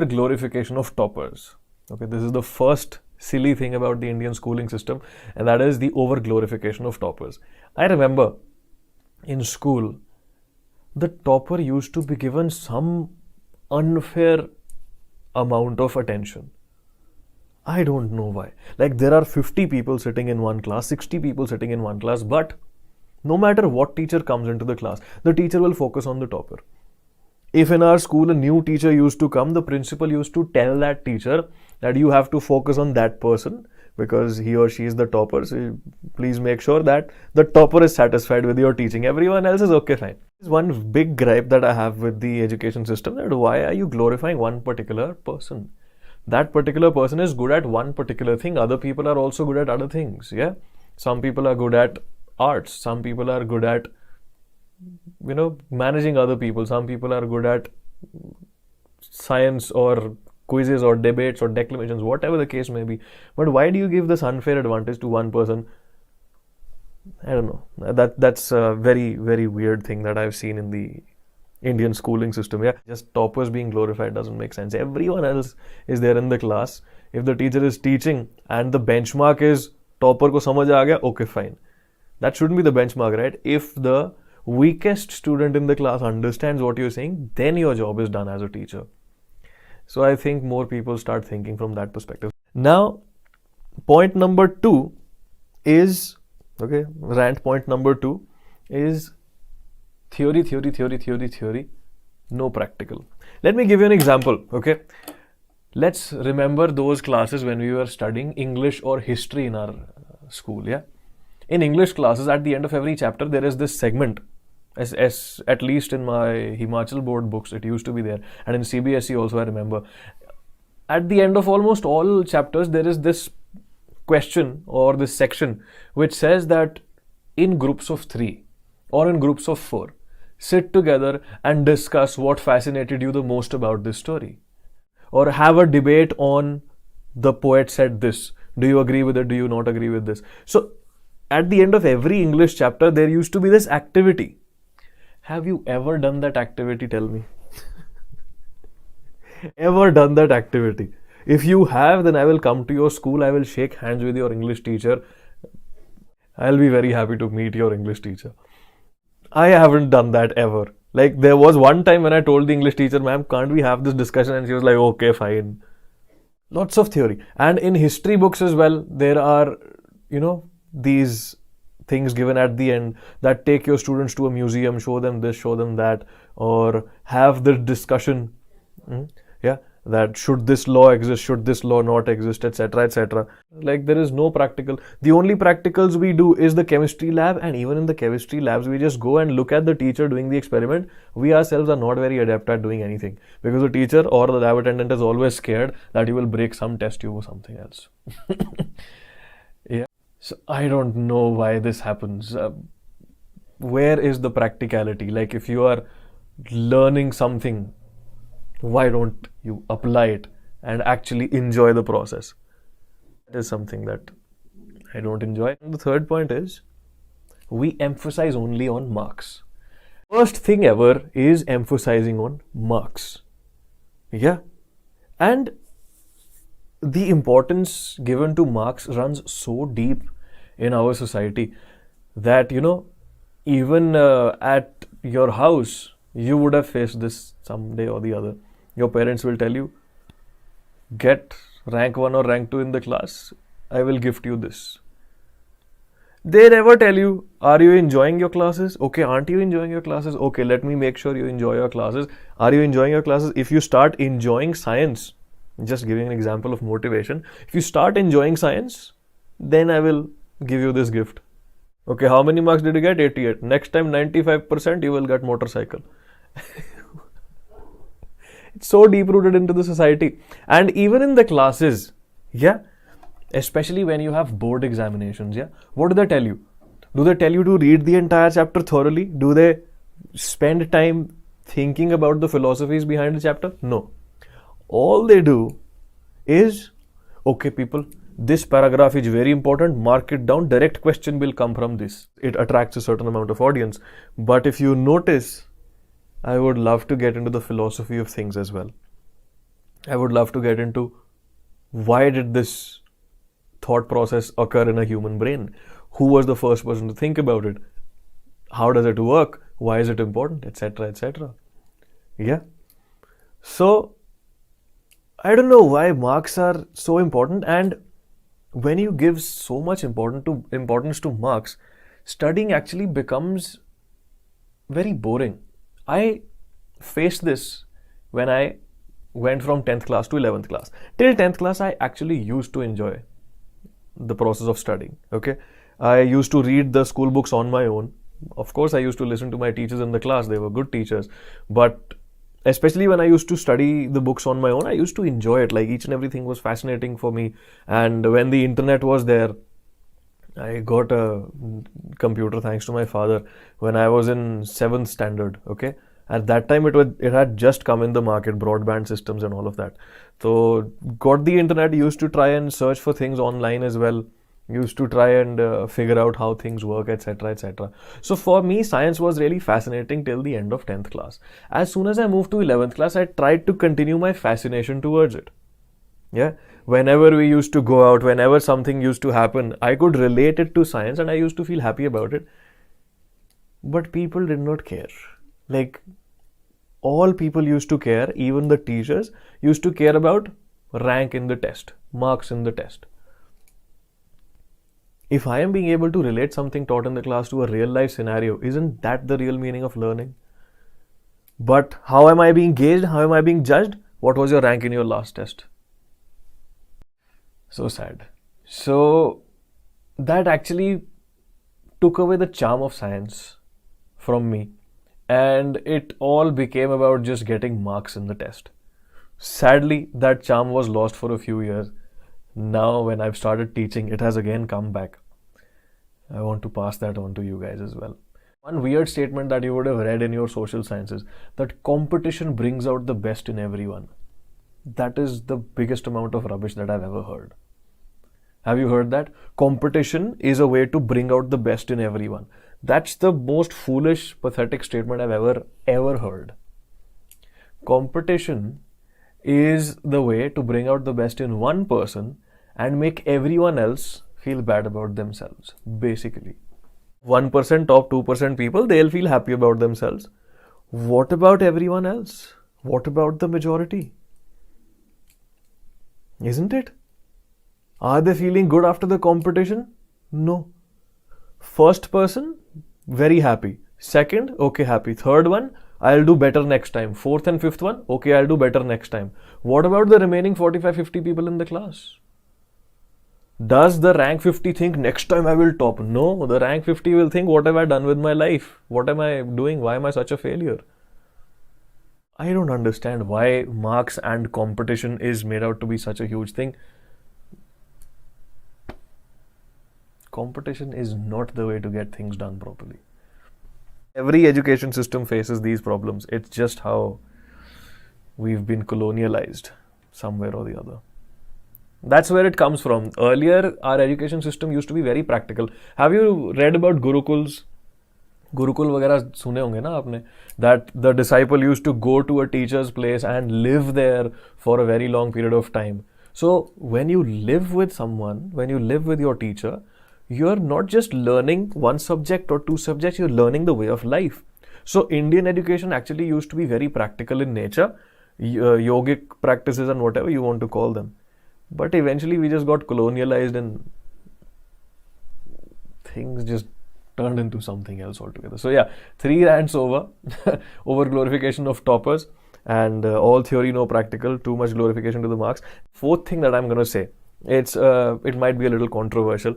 glorification of toppers. Okay, this is the first silly thing about the Indian schooling system, and that is the over glorification of toppers. I remember in school, the topper used to be given some unfair amount of attention. I don't know why. Like, there are 50 people sitting in one class, 60 people sitting in one class, but no matter what teacher comes into the class, the teacher will focus on the topper. If in our school a new teacher used to come, the principal used to tell that teacher that you have to focus on that person because he or she is the topper. So please make sure that the topper is satisfied with your teaching. Everyone else is okay, fine. This is one big gripe that I have with the education system, that why are you glorifying one particular person? That particular person is good at one particular thing. Other people are also good at other things. Yeah. Some people are good at arts. Some people are good at, managing other people. Some people are good at science or quizzes or debates or declamations, whatever the case may be. But why do you give this unfair advantage to one person? I don't know. That's a very, very weird thing that I've seen in the Indian schooling system. Yeah, just toppers being glorified doesn't make sense. Everyone else is there in the class. If the teacher is teaching and the benchmark is topper ko samajh aa gaya, okay, fine. That shouldn't be the benchmark, right? If the weakest student in the class understands what you're saying, then your job is done as a teacher. So I think more people start thinking from that perspective. Now, point number 2 is, rant point number 2 is theory, no practical. Let me give you an example, okay? Let's remember those classes when we were studying English or history in our school, yeah? In English classes, at the end of every chapter, there is this segment. As at least in my Himachal board books, it used to be there. And in CBSE also, I remember. At the end of almost all chapters, there is this question or this section which says that in groups of 3 or in groups of 4, sit together and discuss what fascinated you the most about this story. Or have a debate on the poet said this. Do you agree with it? Do you not agree with this? So, at the end of every English chapter, there used to be this activity. Have you ever done that activity? Tell me. Ever done that activity? If you have, then I will come to your school. I will shake hands with your English teacher. I'll be very happy to meet your English teacher. I haven't done that ever. Like, there was one time when I told the English teacher, ma'am, can't we have this discussion? And she was like, okay, fine. Lots of theory. And in history books as well, there are, these things given at the end that take your students to a museum, show them this, show them that, or have the discussion, that should this law exist, should this law not exist, etc., etc. Like, there is no practical. The only practicals we do is the chemistry lab, and even in the chemistry labs, we just go and look at the teacher doing the experiment. We ourselves are not very adept at doing anything because the teacher or the lab attendant is always scared that you will break some test tube or something else. Yeah. So I don't know why this happens. Where is the practicality? Like, if you are learning something, why don't you apply it and actually enjoy the process? That is something that I don't enjoy. And the third point is, we emphasize only on marks. First thing ever is emphasizing on marks. Yeah. And the importance given to marks runs so deep in our society that, even at your house, you would have faced this someday or the other. Your parents will tell you, get rank 1 or rank 2 in the class, I will gift you this. They never tell you, are you enjoying your classes? Okay, aren't you enjoying your classes? Okay, let me make sure you enjoy your classes. Are you enjoying your classes? If you start enjoying science, just giving an example of motivation, if you start enjoying science, then I will give you this gift. Okay, how many marks did you get? 88. Next time 95% you will get motorcycle. It's so deep rooted into the society. And even in the classes, yeah, especially when you have board examinations, yeah, what do they tell you? Do they tell you to read the entire chapter thoroughly? Do they spend time thinking about the philosophies behind the chapter? No. All they do is, okay, people, this paragraph is very important, mark it down, direct question will come from this. It attracts a certain amount of audience. But if you notice, I would love to get into the philosophy of things as well. I would love to get into why did this thought process occur in a human brain? Who was the first person to think about it? How does it work? Why is it important? Etc. etc. Yeah. So I don't know why marks are so important, and when you give so much importance to marks, studying actually becomes very boring. I faced this when I went from 10th class to 11th class. Till 10th class, I actually used to enjoy the process of studying. Okay, I used to read the school books on my own. Of course, I used to listen to my teachers in the class, they were good teachers. But especially when I used to study the books on my own, I used to enjoy it. Like each and everything was fascinating for me. And when the internet was there, I got a computer thanks to my father when I was in 7th standard. Okay, at that time it had just come in the market, broadband systems and all of that. So got the internet, used to try and search for things online as well. Used to try and figure out how things work, etc. etc. So for me, science was really fascinating till the end of 10th class. As soon as I moved to 11th class, I tried to continue my fascination towards it. Yeah, whenever we used to go out, whenever something used to happen, I could relate it to science and I used to feel happy about it. But people did not care. Like, all people used to care, even the teachers used to care about rank in the test, marks in the test. If I am being able to relate something taught in the class to a real life scenario, isn't that the real meaning of learning? But how am I being gauged? How am I being judged? What was your rank in your last test? So sad. So that actually took away the charm of science from me, and it all became about just getting marks in the test. Sadly, that charm was lost for a few years. Now, when I've started teaching, it has again come back. I want to pass that on to you guys as well. One weird statement that you would have read in your social sciences, that competition brings out the best in everyone. That is the biggest amount of rubbish that I've ever heard. Have you heard that? Competition is a way to bring out the best in everyone. That's the most foolish, pathetic statement I've ever heard. Competition is the way to bring out the best in one person and make everyone else feel bad about themselves, basically. 1% top 2% people, they'll feel happy about themselves. What about everyone else? What about the majority? Isn't it? Are they feeling good after the competition? No. First person, very happy. Second, okay, happy. Third one, I'll do better next time. Fourth and fifth one, okay, I'll do better next time. What about the remaining 45-50 people in the class? Does the rank 50 think next time I will top? No, the rank 50 will think, what have I done with my life? What am I doing? Why am I such a failure? I don't understand why marks and competition is made out to be such a huge thing. Competition is not the way to get things done properly. Every education system faces these problems. It's just how we've been colonialized somewhere or the other. That's where it comes from. Earlier, our education system used to be very practical. Have you read about Gurukuls? Gurukul वगैरह सुने होंगे ना आपने, that the disciple used to go to a teacher's place and live there for a very long period of time. So when you live with someone, when you live with your teacher, you're not just learning one subject or two subjects, you're learning the way of life. So Indian education actually used to be very practical in nature, yogic practices and whatever you want to call them. But eventually we just got colonialized and things just turned into something else altogether. So yeah, 3 rants over over glorification of toppers, and all theory, no practical, too much glorification to the marks. Fourth thing that I'm going to say, it might be a little controversial.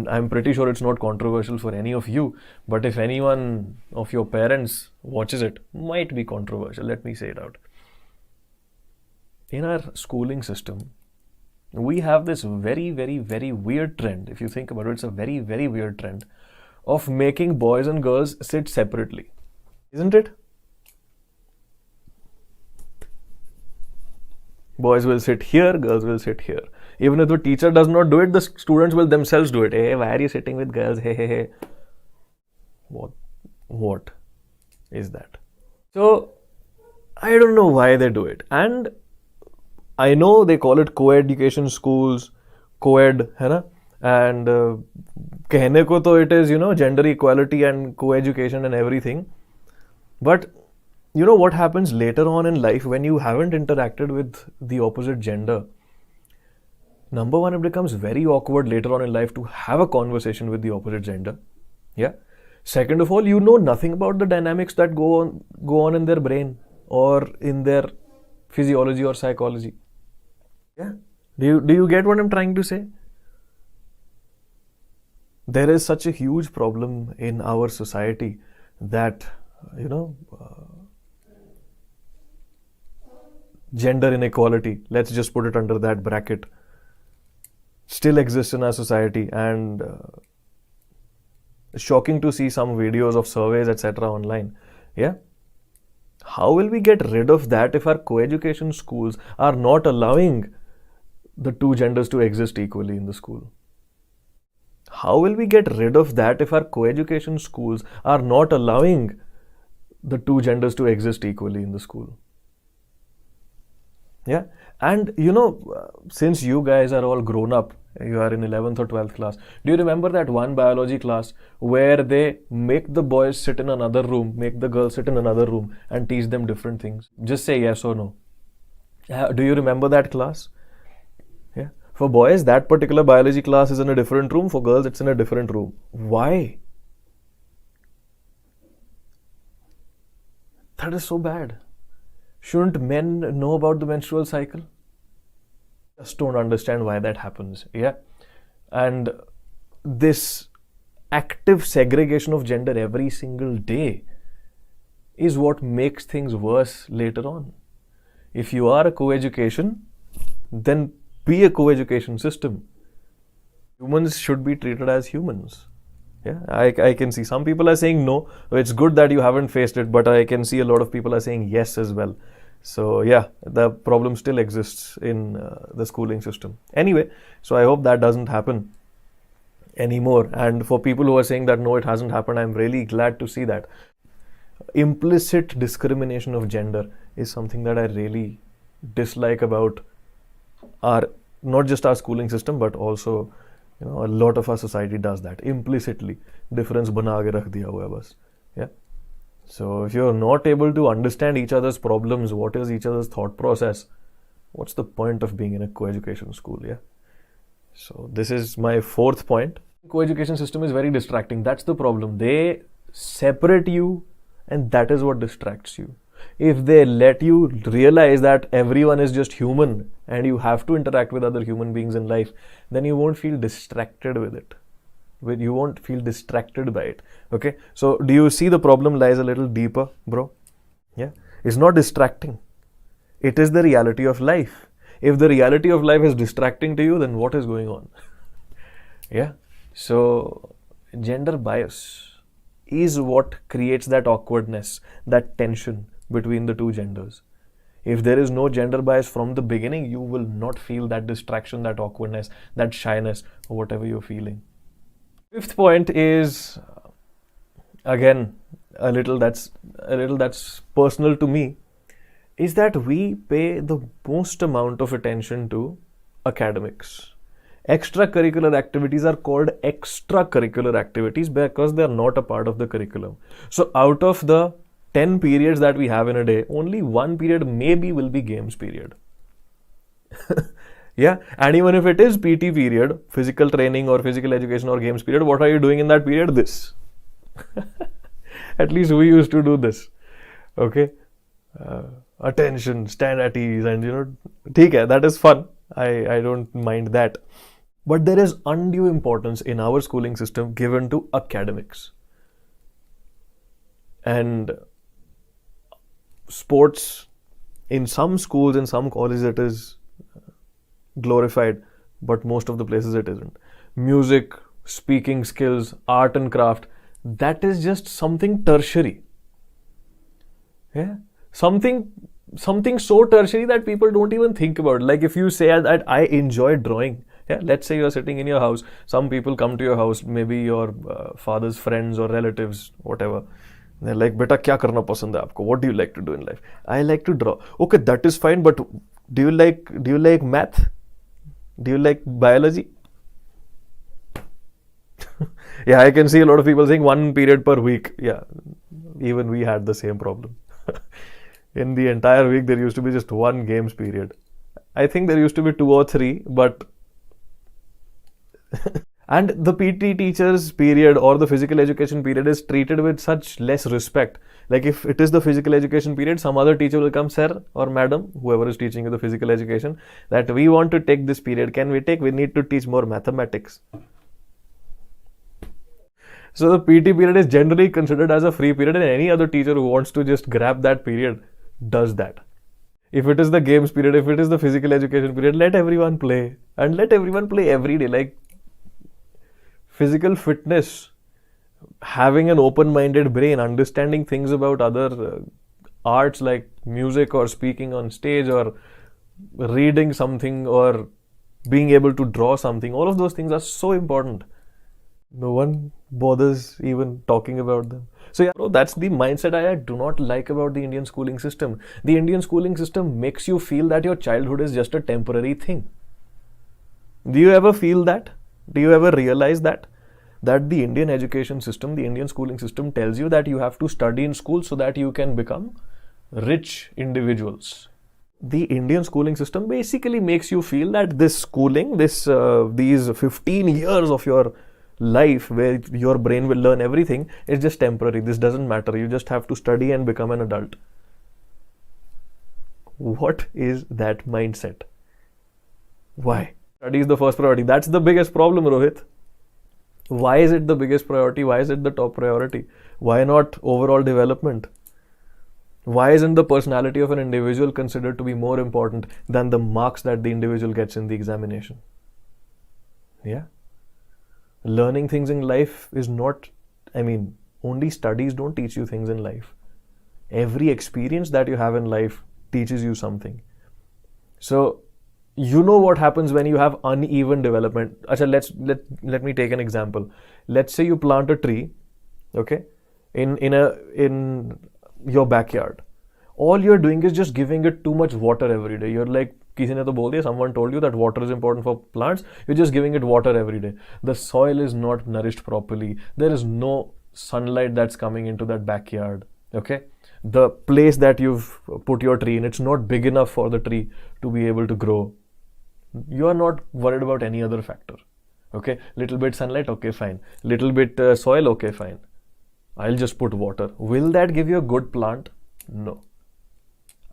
I'm pretty sure it's not controversial for any of you, but if anyone of your parents watches it, might be controversial. Let me say it out. In our schooling system, we have this very, very, very weird trend. If you think about it, it's a very, very weird trend of making boys and girls sit separately. Isn't it? Boys will sit here, girls will sit here. Even if the teacher does not do it, the students will themselves do it. Hey, why are you sitting with girls? Hey, hey, hey. What is that? So, I don't know why they do it. And I know they call it co-education schools, co-ed, है ना? And कहने को तो it is, gender equality and co-education and everything. But you know what happens later on in life when you haven't interacted with the opposite gender? Number one, it becomes very awkward later on in life to have a conversation with the opposite gender. Yeah. Second of all, you know nothing about the dynamics that go on in their brain or in their physiology or psychology. Yeah. Do you get what I'm trying to say? There is such a huge problem in our society that, gender inequality, let's just put it under that bracket, still exists in our society. And shocking to see some videos of surveys, etc. online. Yeah. How will we get rid of that if our co-education schools are not allowing the two genders to exist equally in the school? How will we get rid of that if our co-education schools are not allowing the two genders to exist equally in the school? Yeah. And since you guys are all grown up, you are in 11th or 12th class, do you remember that one biology class where they make the boys sit in another room, make the girls sit in another room and teach them different things? Just say yes or no. Do you remember that class? Yeah. For boys, that particular biology class is in a different room. For girls, it's in a different room. Why? That is so bad. Shouldn't men know about the menstrual cycle? Just don't understand why that happens. Yeah. And this active segregation of gender every single day is what makes things worse later on. If you are a co-education, then be a co-education system. Humans should be treated as humans. Yeah, I can see some people are saying no. It's good that you haven't faced it, but I can see a lot of people are saying yes as well. So yeah, the problem still exists in the schooling system. Anyway, so I hope that doesn't happen anymore. And for people who are saying that no, it hasn't happened, I'm really glad to see that. Implicit discrimination of gender is something that I really dislike about not just our schooling system, but also a lot of our society does that implicitly. Difference bana ke rakh diya hua hai bas. Yeah. So if you're not able to understand each other's problems, what is each other's thought process, what's the point of being in a co-education school? Yeah. So this is my fourth point. Co-education system is very distracting. That's the problem. They separate you, and that is what distracts you. If they let you realize that everyone is just human and you have to interact with other human beings in life, then you won't feel distracted with it. You won't feel distracted by it. Okay. So do you see the problem lies a little deeper, bro? Yeah. It's not distracting. It is the reality of life. If the reality of life is distracting to you, then what is going on? Yeah. So gender bias is what creates that awkwardness, that tension between the two genders. If there is no gender bias from the beginning, you will not feel that distraction, that awkwardness, that shyness, or whatever you're feeling. Fifth point is, again, a little that's personal to me, is that we pay the most amount of attention to academics. Extracurricular activities are called extracurricular activities because they are not a part of the curriculum. So out of the 10 periods that we have in a day, only one period maybe will be games period. Yeah. And even if it is PT period, physical training or physical education or games period, what are you doing in that period? This. At least we used to do this. Okay. Attention, stand at ease, and theek hai, that is fun. I don't mind that. But there is undue importance in our schooling system given to academics. And sports, in some schools, in some colleges, it is glorified, but most of the places it isn't. Music, speaking skills, art and craft, that is just something tertiary. Yeah, something so tertiary that people don't even think about. Like if you say that I enjoy drawing, yeah, let's say you're sitting in your house, some people come to your house, maybe your father's friends or relatives, whatever. They're like, beta, kya karna pasand hai aapko? What do you like to do in life? I like to draw. Okay, that is fine, but Do you like math? Do you like biology? Yeah, I can see a lot of people saying one period per week. Yeah, even we had the same problem. In the entire week, there used to be just one games period. I think there used to be two or three, but and the PT teachers period or the physical education period is treated with such less respect. Like if it is the physical education period, some other teacher will come, sir or madam, whoever is teaching you the physical education, that we want to take this period. Can we take? We need to teach more mathematics. So the PT period is generally considered as a free period, and any other teacher who wants to just grab that period does that. If it is the games period, if it is the physical education period, let everyone play and let everyone play every day. Like physical fitness, having an open minded brain, understanding things about other arts like music or speaking on stage or reading something or being able to draw something, all of those things are so important. No one bothers even talking about them. So yeah, bro, that's the mindset I do not like about the Indian schooling system. The Indian schooling system makes you feel that your childhood is just a temporary thing. Do you ever feel that? Do you ever realize that? That the Indian education system, the Indian schooling system tells you that you have to study in school so that you can become rich individuals. The Indian schooling system basically makes you feel that this schooling, these 15 years of your life where your brain will learn everything is just temporary. This doesn't matter. You just have to study and become an adult. What is that mindset? Why? Study is the first priority. That's the biggest problem, Rohit. Why is it the biggest priority? Why is it the top priority? Why not overall development? Why isn't the personality of an individual considered to be more important than the marks that the individual gets in the examination? Yeah. Learning things in life is not, only studies don't teach you things in life. Every experience that you have in life teaches you something. So, you know what happens when you have uneven development. Achha, let me take an example. Let's say you plant a tree, okay, in your backyard. All you're doing is just giving it too much water every day. You're like, किसी ने तो बोल दिया, someone told you that water is important for plants. You're just giving it water every day. The soil is not nourished properly. There is no sunlight that's coming into that backyard. Okay, the place that you've put your tree in, it's not big enough for the tree to be able to grow. You are not worried about any other factor. Okay, little bit sunlight, okay, fine. Little bit soil, okay, fine. I'll just put water. Will that give you a good plant? No.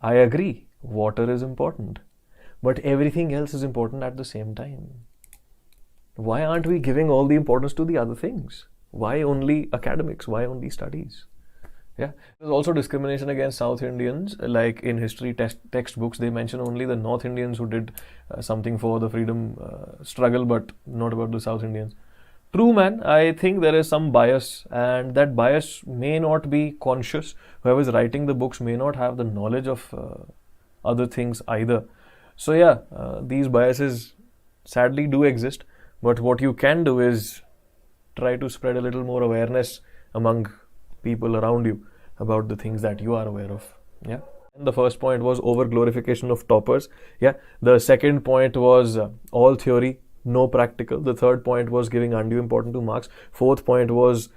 I agree, water is important, but everything else is important at the same time. Why aren't we giving all the importance to the other things? Why only academics? Why only studies? Yeah, there's also discrimination against South Indians. Like in history textbooks, they mention only the North Indians who did something for the freedom struggle, but not about the South Indians. True, man. I think there is some bias, and that bias may not be conscious. Whoever is writing the books may not have the knowledge of other things either. So yeah, these biases sadly do exist. But what you can do is try to spread a little more awareness among people around you about the things that you are aware of. Yeah. And the first point was over glorification of toppers. Yeah. The second point was all theory, no practical. The third point was giving undue importance to marks. Fourth point was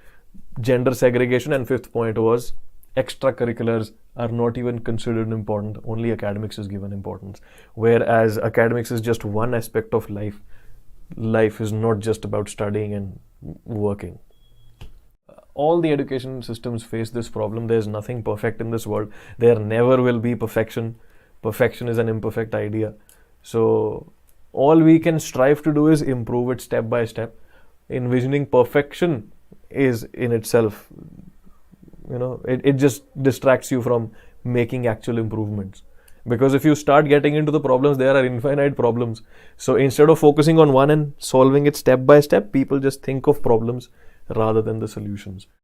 gender segregation, and fifth point was extracurriculars are not even considered important. Only academics is given importance. Whereas academics is just one aspect of life. Life is not just about studying and working. All the education systems face this problem. There's nothing perfect in this world. There never will be perfection. Perfection is an imperfect idea. So all we can strive to do is improve it step by step. Envisioning perfection is in itself, it just distracts you from making actual improvements. Because if you start getting into the problems, there are infinite problems. So instead of focusing on one and solving it step by step, people just think of problems rather than the solutions.